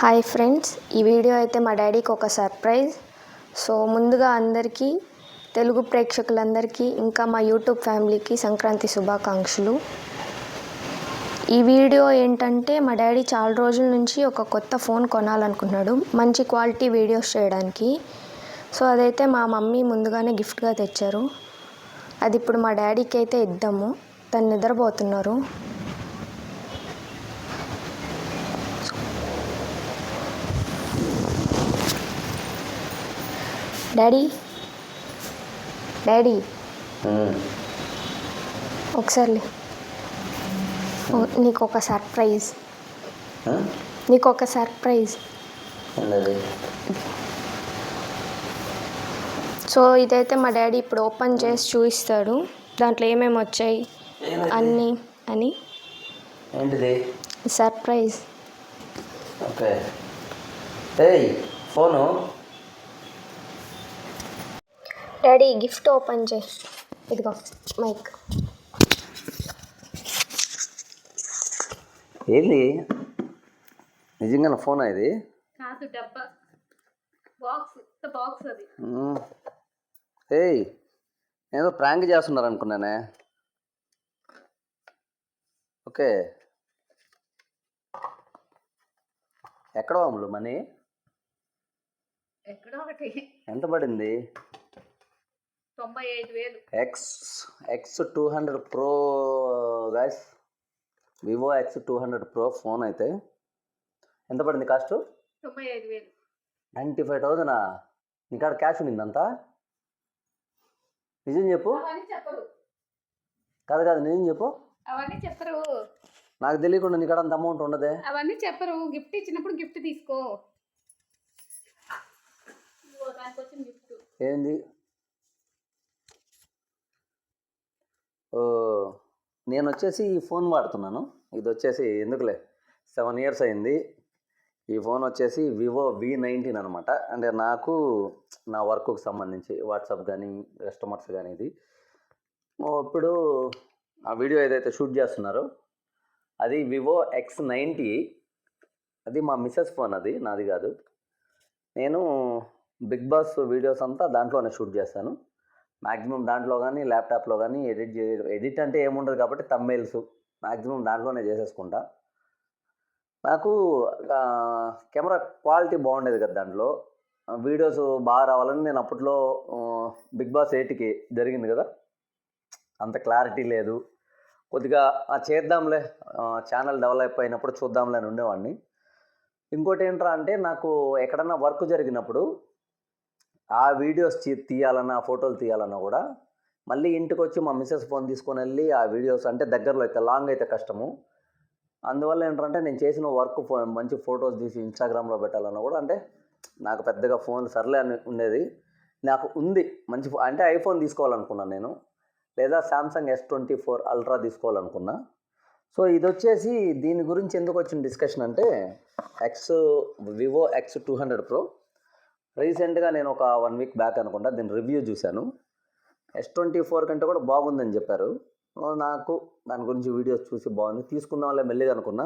Hi friends, ఈ video అయితే మా డాడీకి ఒక సర్ప్రైజ్. సో ముందుగా అందరికీ, తెలుగు ప్రేక్షకులందరికీ ఇంకా మా యూట్యూబ్ ఫ్యామిలీకి సంక్రాంతి శుభాకాంక్షలు. ఈ వీడియో ఏంటంటే మా డాడీ చాలా రోజుల నుంచి ఒక కొత్త ఫోన్ కొనాలనుకున్నాడు మంచి క్వాలిటీ వీడియోస్ చేయడానికి. సో అదైతే మా మమ్మీ ముందుగానే గిఫ్ట్గా తెచ్చారు. అది ఇప్పుడు మా డాడీకి అయితే ఇద్దాము. తను నిద్రపోతున్నారు. డాడీ డాడీ ఒకసారి నీకు ఒక సర్ప్రైజ్. సో ఇదైతే మా డాడీ ఇప్పుడు ఓపెన్ చేసి చూపిస్తాడు. దాంట్లో ఏమేమి వచ్చాయి అన్నీ అని. ఏంటిది? Surprise. Okay. Phone daddy gift open చేయి. ఇదిగో మైక్. ఏంది? నిజంగా ఫోనా ఇది? కాదు, డబ్బా బాక్స్ అది. ఏదో ప్రాంక్ చేస్తున్నారు అనుకున్నానే. ఓకే. ఎక్కడ అమ్ములు మనీ? ఎక్కడో ఒకటి. ఎంత పడింది? 95,000. X200 Pro guys, Vivo X200 Pro phone అయితే ఎంత పడింది కాస్ట్? 95,000. 95,000. నీకాడ క్యాష్ ఉన్నిందంతా? నిజం చెప్పు. అవన్నీ చెప్పరు. కాదు నిజం చెప్పు. అవన్నీ చెప్పరు. నాకు తెలియకుండా నీకాడ అంత అమౌంట్ ఉండదే. అవన్నీ చెప్పరు. గిఫ్ట్ ఇచ్చినప్పుడు గిఫ్ట్ తీసుకో. గిఫ్ట్ ఏంది? నేను వచ్చేసి ఈ ఫోన్ వాడుతున్నాను. ఇది వచ్చేసి ఎందుకులే 7 years అయింది. ఈ ఫోన్ వచ్చేసి వివో V19 అనమాట. అంటే నాకు నా వర్క్కి సంబంధించి వాట్సాప్ కానీ కస్టమర్స్ కానీ ఇది. ఇప్పుడు ఆ వీడియో ఏదైతే షూట్ చేస్తున్నారో అది వివో X90. అది మా మిస్సెస్ ఫోన్, అది నాది కాదు. నేను బిగ్ బాస్ వీడియోస్ అంతా దాంట్లోనే షూట్ చేస్తాను. మ్యాక్సిమం దాంట్లో కానీ ల్యాప్టాప్లో కానీ ఎడిట్ అంటే ఏముండదు కాబట్టి తమ్మెయిల్స్ మ్యాక్సిమం దాంట్లోనే చేసేసుకుంటా. నాకు కెమెరా క్వాలిటీ బాగుండేది కదా దాంట్లో. వీడియోస్ బాగా రావాలని నేను అప్పట్లో బిగ్ బాస్ 8కి జరిగింది కదా, అంత క్లారిటీ లేదు. కొద్దిగా చేద్దాంలే, ఛానల్ డెవలప్ అయినప్పుడు చూద్దాంలే అని ఉండేవాడిని. ఇంకోటి ఏంట్రా అంటే, నాకు ఎక్కడన్నా వర్క్ జరిగినప్పుడు ఆ వీడియోస్ తీయాలన్నా ఫోటోలు తీయాలన్నా కూడా మళ్ళీ ఇంటికి వచ్చి మా మిస్సెస్ ఫోన్ తీసుకొని వెళ్ళి ఆ వీడియోస్, అంటే దగ్గరలో అయితే లాంగ్ అయితే కష్టము. అందువల్ల ఏంటంటే నేను చేసిన వర్క్ మంచి ఫొటోస్ తీసి ఇన్స్టాగ్రామ్లో పెట్టాలన్నా కూడా అంటే నాకు పెద్దగా ఫోన్ సర్లే అని ఉండేది. నాకు ఉంది మంచి అంటే ఐఫోన్ తీసుకోవాలనుకున్నాను నేను, లేదా శాంసంగ్ S24 Ultra తీసుకోవాలనుకున్నా. సో ఇది వచ్చేసి దీని గురించి ఎందుకు వచ్చిన డిస్కషన్ అంటే, వివో X200 Pro రీసెంట్గా నేను ఒక 1 week బ్యాక్ అనుకుంటా దీని రివ్యూ చూశాను. S24 కంటే కూడా బాగుందని చెప్పారు. నాకు దాని గురించి వీడియోస్ చూసి బాగుంది, తీసుకుందాంలే మెల్లిగా అనుకున్నా.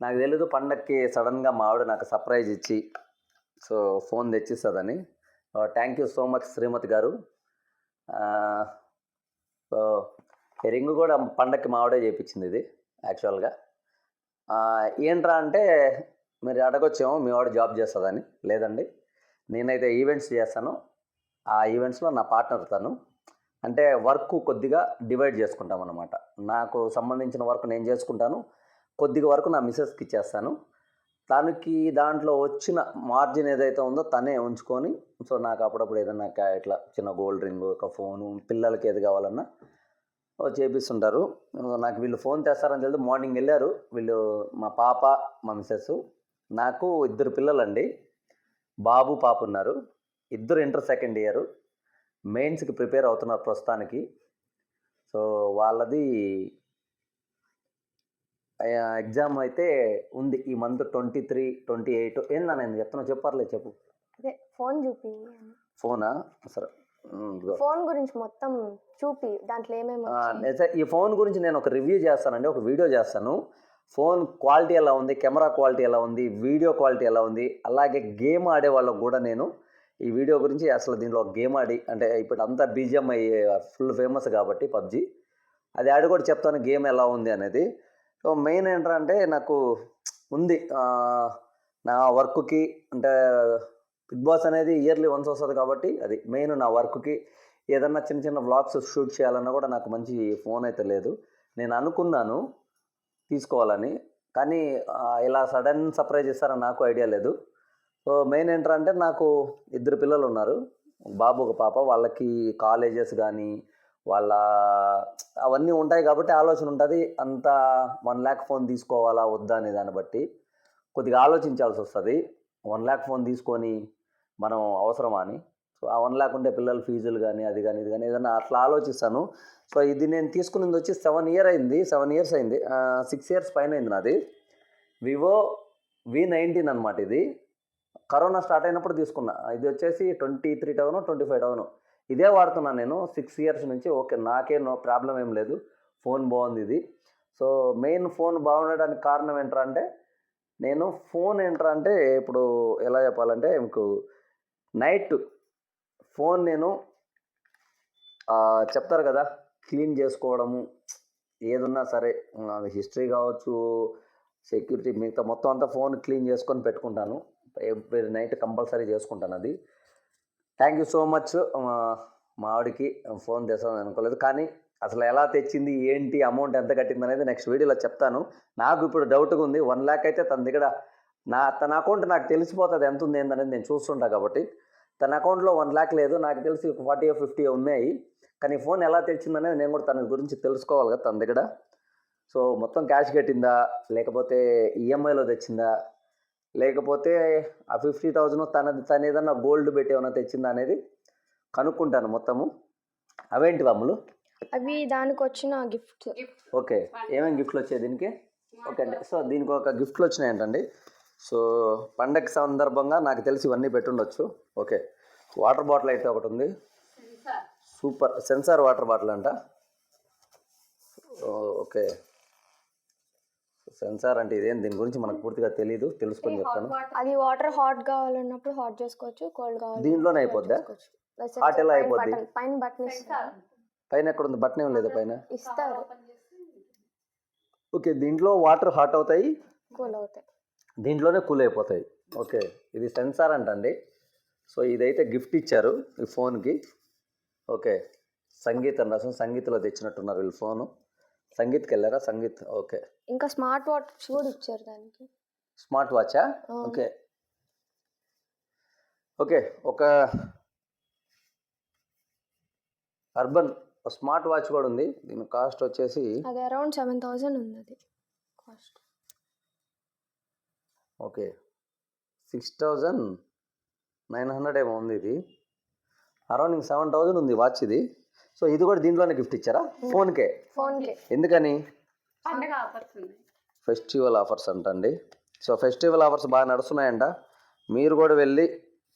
నాకు తెలీదు పండక్కి సడన్గా మా ఆవిడ నాకు సర్ప్రైజ్ ఇచ్చి సో ఫోన్ తెచ్చిస్తుందని. థ్యాంక్ యూ సో మచ్ శ్రీమతి గారు. సో రింగ్ కూడా పండక్కి మా ఆవిడే చేయించింది ఇది యాక్చువల్గా. ఏంట్రా అంటే మీరు అడగొచ్చేమో మీ ఆవిడ జాబ్ చేస్తుందని. లేదండి, నేనైతే ఈవెంట్స్ చేస్తాను. ఆ ఈవెంట్స్లో నా పార్ట్నర్ తను. అంటే వర్క్ కొద్దిగా డివైడ్ చేసుకుంటాం అన్నమాట. నాకు సంబంధించిన వర్క్ నేను చేసుకుంటాను, కొద్దిగా వరకు నా మిస్సెస్కి ఇచ్చేస్తాను. తనకి దాంట్లో వచ్చిన మార్జిన్ ఏదైతే ఉందో తనే ఉంచుకొని, సో నాకు అప్పుడప్పుడు ఏదైనా ఇట్లా చిన్న గోల్డ్ రింగ్, ఒక ఫోను, పిల్లలకి ఏది కావాలన్నా చేపిస్తుంటారు. నాకు వీళ్ళు ఫోన్ తెస్తారని తెలియదు. మార్నింగ్ వెళ్ళారు వీళ్ళు, మా పాప మా మిస్సెస్. నాకు 2 పిల్లలండి, బాబు పాప ఉన్నారు. 2 ఇంటర్ 2nd year మెయిన్స్కి ప్రిపేర్ అవుతున్నారు ప్రస్తుతానికి. సో వాళ్ళది ఎగ్జామ్ అయితే ఉంది ఈ మంత్ 23, 28. ఏందా నేను చెప్తున్నా, చెప్పర్లేదు చెప్పు. అదే ఫోన్ చూపి. ఫోనా? సరే, ఫోన్ గురించి మొత్తం చూపి దాంట్లో ఏమేమి. ఈ ఫోన్ గురించి నేను ఒక రివ్యూ చేస్తానండి, ఒక వీడియో చేస్తాను. ఫోన్ క్వాలిటీ ఎలా ఉంది, కెమెరా క్వాలిటీ ఎలా ఉంది, వీడియో క్వాలిటీ ఎలా ఉంది, అలాగే గేమ్ ఆడే వాళ్ళకు కూడా నేను ఈ వీడియో గురించి అసలు దీంట్లో గేమ్ ఆడి అంటే ఇప్పుడు అంతా బీజిఎంఐ ఫుల్ ఫేమస్ కాబట్టి పబ్జి అది ఆడి కూడా చెప్తాను గేమ్ ఎలా ఉంది అనేది. సో మెయిన్ ఏంటంటే నాకు ఉంది నా వర్క్కి అంటే బిగ్ బాస్ అనేది ఇయర్లీ వన్స్ వస్తుంది కాబట్టి అది మెయిన్ నా వర్క్కి. ఏదన్నా చిన్న చిన్న వ్లాగ్స్ షూట్ చేయాలన్నా కూడా నాకు మంచి ఫోన్ అయితే లేదు. నేను అనుకున్నాను తీసుకోవాలని, కానీ ఇలా సడన్ సర్ప్రైజ్ ఇస్తారని నాకు ఐడియా లేదు. సో మెయిన్ ఏంటంటే నాకు 2 పిల్లలు ఉన్నారు, బాబు ఒక పాప. వాళ్ళకి కాలేజెస్ కానీ వాళ్ళ అవన్నీ ఉంటాయి కాబట్టి ఆలోచన ఉంటుంది. అంత 1 lakh ఫోన్ తీసుకోవాలా వద్దా అనే దాన్ని బట్టి కొద్దిగా ఆలోచించాల్సి వస్తుంది. 1 lakh ఫోన్ తీసుకొని మనం అవసరమా అని. సో ఆ 1 lakh ఉంటే పిల్లల ఫీజులు కానీ అది కానీ ఇది కానీ ఏదైనా అట్లా ఆలోచిస్తాను. సో ఇది నేను తీసుకున్నది వచ్చి 7 years అయింది, 6 years పైన అయింది నాది. వివో V19 అనమాట. ఇది కరోనా స్టార్ట్ అయినప్పుడు తీసుకున్నా. ఇది వచ్చేసి 23,000 25,000 ఇదే వాడుతున్నాను నేను 6 years నుంచి. ఓకే, నాకే నో ప్రాబ్లం ఏం లేదు, ఫోన్ బాగుంది ఇది. సో మెయిన్ ఫోన్ బాగుండడానికి కారణం ఏంటంటే నేను ఫోన్ ఏంటంటే ఇప్పుడు ఎలా చెప్పాలంటే మీకు నైట్ ఫోన్ నేను చెప్తారు కదా క్లీన్ చేసుకోవడము ఏదున్నా సరే, హిస్టరీ కావచ్చు, సెక్యూరిటీ, మిగతా మొత్తం అంతా ఫోన్ క్లీన్ చేసుకొని పెట్టుకుంటాను. ఎవ్రీ నైట్ కంపల్సరీ చేసుకుంటాను అది. Thank you so much. మా ఆవిడకి ఫోన్ తెస్తాను అనుకోలేదు, కానీ అసలు ఎలా తెచ్చింది ఏంటి అమౌంట్ ఎంత కట్టింది అనేది నెక్స్ట్ వీడియోలో చెప్తాను. నాకు ఇప్పుడు డౌట్గా ఉంది. 1 lakh అయితే తన దగ్గర తన అకౌంట్ నాకు తెలిసిపోతుంది ఎంత ఉంది ఏంటనేది నేను చూస్తుంటా కాబట్టి. తన అకౌంట్లో 1 lakh లేదు, నాకు తెలిసి 40 or 50 ఉన్నాయి. కానీ ఫోన్ ఎలా తెచ్చిందనేది నేను కూడా తన గురించి తెలుసుకోవాలి కదా తన దగ్గర. సో మొత్తం క్యాష్ కట్టిందా, లేకపోతే ఈఎంఐలో తెచ్చిందా, లేకపోతే ఆ 50,000 తన ఏదన్నా గోల్డ్ పెట్టి ఏమైనా తెచ్చిందా అనేది కనుక్కుంటాను మొత్తము. అవేంటి అమ్ములు? అవి దానికి వచ్చిన గిఫ్ట్. ఓకే, ఏమేమి గిఫ్ట్లు వచ్చాయి దీనికి? ఓకే అండి. సో దీనికి ఒక గిఫ్ట్లు వచ్చినాయంటండి. సో పండగ సందర్భంగా నాకు తెలిసి ఇవన్నీ పెట్టుండొచ్చు. ఓకే, వాటర్ బాటిల్ అయితే ఒకటి ఉంది, సూపర్ సెన్సార్ వాటర్ బాటిల్ అంట. ఓకే, సెన్సార్ అంటే ఇదేం, దీని గురించి మనకు పూర్తిగా తెలీదు, తెలుసుకొని చెప్తాను. అది వాటర్ హాట్ కావాలన్నప్పుడు హాట్ చేసుకోవచ్చు, కోల్డ్ కావాలి దీంట్లోనే అయిపోద్దా? హాట్ ఎలా అయిపోద్ది? పైన బటన్ ఇస్తారు. పైన ఎక్కడ ఉంది? బటన్ ఏం లేదు పైన. ఇస్తారు. ఓకే, దీంట్లో వాటర్ హాట్ అవుతాయి, కూల్ అవుతాయి, దీంట్లోనే కూల్ అయిపోతాయి. ఓకే, ఇది సెన్సార్ అంటండి. సో ఇదైతే గిఫ్ట్ ఇచ్చారు ఈ ఫోన్కి. ఓకే, సంగీత్ అని రాసిన, సంగీత్లో తెచ్చినట్టున్నారు వీళ్ళు ఫోను. సంగీత్కి వెళ్ళారా? సంగీత్. ఓకే, ఇంకా స్మార్ట్ వాచ్ కూడా ఇచ్చారు దానికి. స్మార్ట్ వాచా? ఓకే ఓకే, ఒక అర్బన్ స్మార్ట్ వాచ్ కూడా ఉంది. దీని కాస్ట్ వచ్చేసి అది అరౌండ్ 7,000 ఉంది అది కాస్ట్. ఓకే, 6,900 ఏమో ఉంది. ఇది అరౌండ్ 7,000 ఉంది వాచ్ ఇది. సో ఇది కూడా దీంట్లోనే గిఫ్ట్ ఇచ్చారా ఫోన్కే? ఎందుకని? పండగ ఆఫర్స్ ఉంది, ఫెస్టివల్ ఆఫర్స్ అంటండి. సో ఫెస్టివల్ ఆఫర్స్ బాగా నడుస్తున్నాయంట, మీరు కూడా వెళ్ళి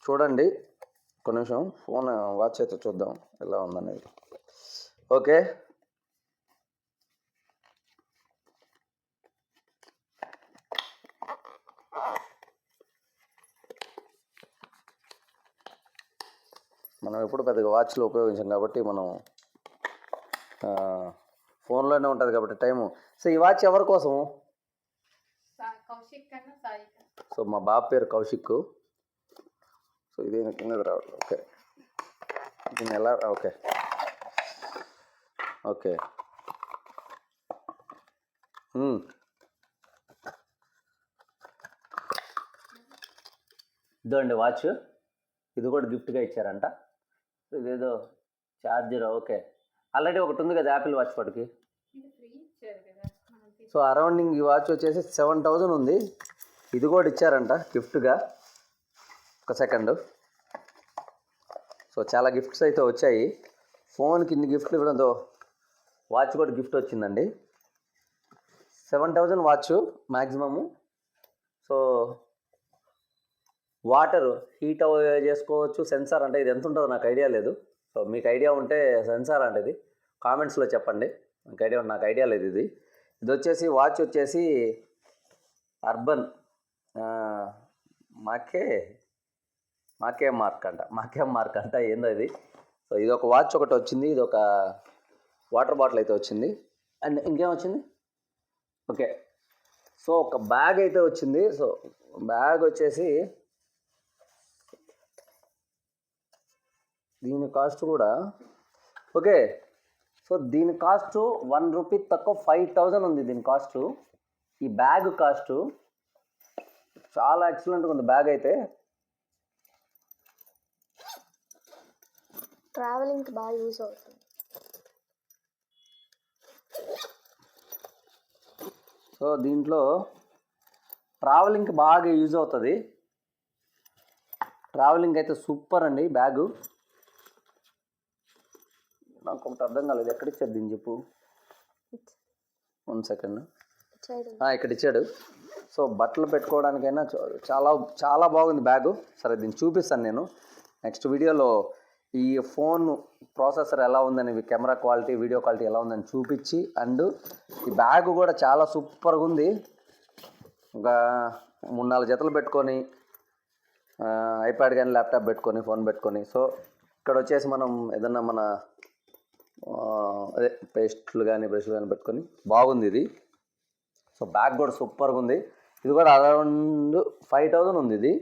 చూడండి. ఒక నిమిషం ఫోన్ వాచ్ అయితే చూద్దాం ఎలా ఉందనేది. ఓకే, మనం ఎప్పుడు పెద్దగా వాచ్లు ఉపయోగించాం కాబట్టి మనం ఫోన్లోనే ఉంటుంది కాబట్టి టైము. సో ఈ వాచ్ ఎవరి కోసము? కౌశిక్ కన్నా సాయిక. సో మా బాబు పేరు కౌశిక్. సో ఇది కింద రావట్లేదు. ఓకే, దీన్ని ఎలా? ఓకే ఓకే, ఇదండి వాచ్. ఇది కూడా గిఫ్ట్గా ఇచ్చారంట. ఇదేదో ఛార్జర్. ఓకే, ఆల్రెడీ ఒకటి ఉంది కదా యాపిల్ వాచ్ వాటికి. ఇది ఫ్రీ ఇచ్చారు కదా మనం సో అరౌండింగ్ ఈ వాచ్ వచ్చేసి 7,000 ఉంది. ఇది కూడా ఇచ్చారంట గిఫ్ట్గా. ఒక సెకండ్. సో చాలా గిఫ్ట్స్ అయితే వచ్చాయి. ఫోన్కి ఇన్ని గిఫ్ట్లు ఇవ్వడంతో వాచ్ కూడా గిఫ్ట్ వచ్చిందండి. 7,000 watch maximum. So water heat చేసుకోవచ్చు. సెన్సార్ అంటే ఇది ఎంత ఉంటుందో నాకు ఐడియా లేదు. సో మీకు ఐడియా ఉంటే సెన్సార్ అంటే ఇది కామెంట్స్లో చెప్పండి. నాకు ఐడియా లేదు ఇది. ఇది వచ్చేసి వాచ్ వచ్చేసి అర్బన్ మాకే మార్క్ అంట ఏందో ఇది. సో ఇది ఒక వాచ్ ఒకటి వచ్చింది, ఇది ఒక వాటర్ బాటిల్ అయితే వచ్చింది, అండ్ ఇంకేం వచ్చింది. ఓకే, సో ఒక బ్యాగ్ అయితే వచ్చింది. సో బ్యాగ్ వచ్చేసి దీని కాస్ట్ కూడా ఓకే. సో దీని కాస్ట్ 1 రూపీ తక్కువ 5000 ఉంది దీని కాస్ట్. ఈ బ్యాగ్ కాస్ట్ చాలా ఎక్సలెంట్గా ఉంది బ్యాగ్ అయితే. ట్రావెలింగ్కి బాగా యూజ్ అవుతుంది. సో దీంట్లో ట్రావెలింగ్కి బాగా యూజ్ అవుతుంది. ట్రావెలింగ్ అయితే సూపర్ అండి బ్యాగు. నాకు ఒకటి అర్థం కాలేదు, ఎక్కడ ఇచ్చాడు దీన్ని చెప్పు. 1 సెకండ్. ఇక్కడ ఇచ్చాడు. సో బట్టలు పెట్టుకోవడానికైనా చాలా చాలా బాగుంది బ్యాగు. సరే దీన్ని చూపిస్తాను నేను నెక్స్ట్ వీడియోలో. ఈ ఫోన్ ప్రాసెసర్ ఎలా ఉందని, కెమెరా క్వాలిటీ, వీడియో క్వాలిటీ ఎలా ఉందని చూపించి, అండ్ ఈ బ్యాగ్ కూడా చాలా సూపర్గా ఉంది. ఒక 3-4 జతలు పెట్టుకొని, ఐప్యాడ్ కానీ ల్యాప్టాప్ పెట్టుకొని, ఫోన్ పెట్టుకొని. సో ఇక్కడ వచ్చేసి మనం ఏదన్నా మన అదే పేస్ట్లు కానీ బ్రష్లు కానీ పెట్టుకొని బాగుంది ఇది. సో బ్యాగ్ కూడా సూపర్గా ఉంది. ఇది కూడా అరౌండ్ 5000 ఉంది ఇది.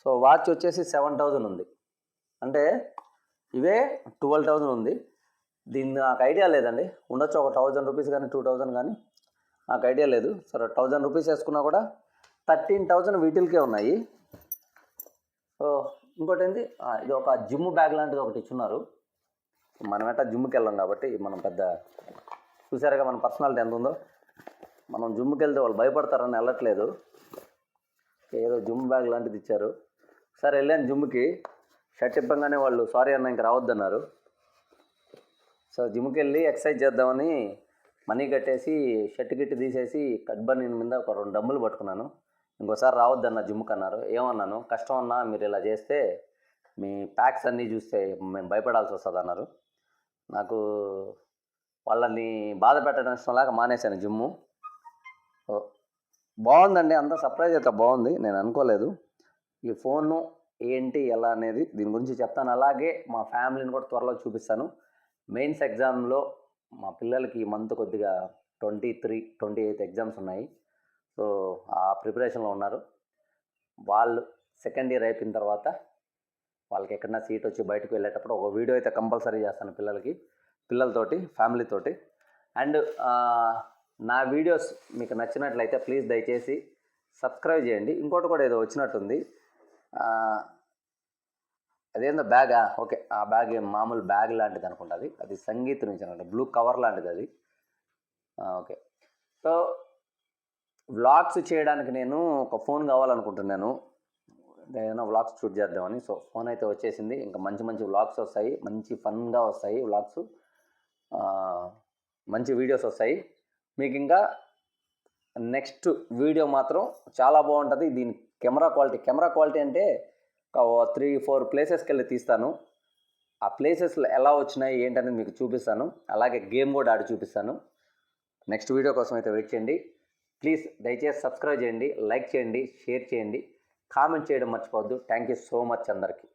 సో వాచ్ వచ్చేసి 7000 ఉంది, అంటే ఇవే 12000 ఉంది. దీన్ని నాకు ఐడియా లేదండి, ఉండొచ్చు ఒక 1000 రూపీస్ కానీ 2000 కానీ, నాకు ఐడియా లేదు. సరే 1000 రూపీస్ వేసుకున్నా కూడా 13000 వీటిల్కే ఉన్నాయి. సో ఇంకోటి ఏంటి, ఇది ఒక జిమ్ బ్యాగ్ లాంటిది ఒకటి ఇచ్చున్నారు. మనం ఎట్టా జిమ్కి వెళ్ళాం కాబట్టి మనం పెద్ద చూసారుగా మన పర్సనాలిటీ ఎంత ఉందో. మనం జిమ్కి వెళ్తే వాళ్ళు భయపడతారని వెళ్ళట్లేదు. ఏదో జిమ్ బ్యాగ్ లాంటిది ఇచ్చారు. సరే వెళ్ళాను జిమ్కి, షర్ట్ ఇప్పంగానే వాళ్ళు సారీ అన్న ఇంకా రావద్దన్నారు. సో జిమ్కి వెళ్ళి ఎక్సర్సైజ్ చేద్దామని మనీ కట్టేసి షర్ట్ గిట్టి తీసేసి కట్ బన్నీ మీద ఒక 2 డబ్బులు పట్టుకున్నాను. ఇంకోసారి రావద్దన్న జిమ్కి అన్నారు. ఏమన్నాను, కష్టం అన్నా మీరు ఇలా చేస్తే మీ ప్యాక్స్ అన్నీ చూస్తే మేము భయపడాల్సి వస్తుంది అన్నారు. నాకు వాళ్ళని బాధ పెట్టడం ఇష్టంలాగా మానేశాను జిమ్ము. బాగుందండి, అంతా సర్ప్రైజ్ అయితే బాగుంది. నేను అనుకోలేదు ఈ ఫోను ఏంటి ఎలా అనేది దీని గురించి చెప్తాను. అలాగే మా ఫ్యామిలీని కూడా త్వరలో చూపిస్తాను. మెయిన్స్ ఎగ్జామ్లో మా పిల్లలకి ఈ మంత్ కొద్దిగా 23-28 ఎగ్జామ్స్ ఉన్నాయి. సో ఆ ప్రిపరేషన్లో ఉన్నారు. వాళ్ళు సెకండ్ ఇయర్ అయిపోయిన తర్వాత వాళ్ళకి ఎక్కడన్నా సీట్ వచ్చి బయటకు వెళ్ళేటప్పుడు ఒక వీడియో అయితే కంపల్సరీ చేస్తాను పిల్లలతోటి, ఫ్యామిలీతోటి. అండ్ నా వీడియోస్ మీకు నచ్చినట్లయితే ప్లీజ్ దయచేసి సబ్స్క్రైబ్ చేయండి. ఇంకోటి కూడా ఏదో వచ్చినట్టుంది, అదేందో బ్యాగా, ఓకే ఆ బ్యాగ్ మామూలు బ్యాగ్ లాంటిది అనుకుంటుంది, అది సంగీత్ నుంచి అనమాట, బ్లూ కవర్ లాంటిది అది. ఓకే, సో వ్లాగ్స్ చేయడానికి నేను ఒక ఫోన్ కావాలనుకుంటున్నాను, ఏదైనా వ్లాగ్స్ షూట్ చేద్దామని. సో ఫోన్ అయితే వచ్చేసింది. ఇంకా మంచి మంచి వ్లాగ్స్ వస్తాయి, మంచి ఫన్గా వస్తాయి వ్లాగ్స్, మంచి వీడియోస్ వస్తాయి మీకు. ఇంకా నెక్స్ట్ వీడియో మాత్రం చాలా బాగుంటుంది. దీని కెమెరా క్వాలిటీ అంటే ఒక 3-4 ప్లేసెస్కి వెళ్ళి తీస్తాను. ఆ ప్లేసెస్లో ఎలా వచ్చినాయి ఏంటనేది మీకు చూపిస్తాను. అలాగే గేమ్ కూడా ఆడి చూపిస్తాను. నెక్స్ట్ వీడియో కోసం అయితే వెయిట్ చేయండి. ప్లీజ్ దయచేసి సబ్స్క్రైబ్ చేయండి, లైక్ చేయండి, షేర్ చేయండి, కామెంట్ చేయడం మర్చిపోవద్దు. థ్యాంక్ యూ సో మచ్ అందరికీ.